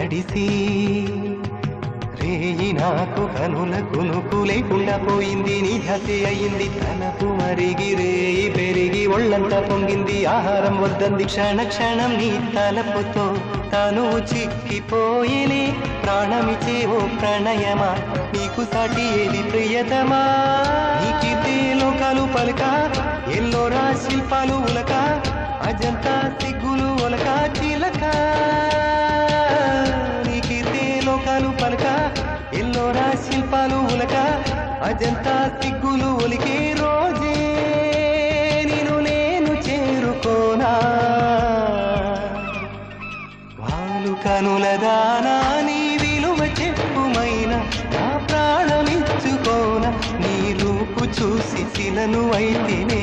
తడిసి రేయి నాకు కనుల కునుకు లేకుండా పోయింది. నీ ధ్యాసే అయింది తలపు మరిగి రేయి పెరిగి ఒళ్ళంతా పొంగింది. ఆహారం వద్దంది క్షణ క్షణం నీ తలపుతో తను చిక్కిపోయేనే. ప్రాణమిచే ఓ ప్రణయమా నీకు సాటి ఏది ప్రియతమా. నీకిదే లోకాలు పలక ఎల్లోరా శిల్పాలు ఉలక అజంతా సిగ్గులు ఒలక చిలక. నీకిదే లోకాలు పలక ఎల్లోరా శిల్పాలు ఉలక అజంతా సిగ్గులు ఒలికే రోజే నిన్ను నేను చేరుకోనా. వాలు కనుల దానా నీ విలువ చెప్పుమైన నా ప్రాణమిచ్చుకోన. నీ రూపు చూసి శిలను అయితేనే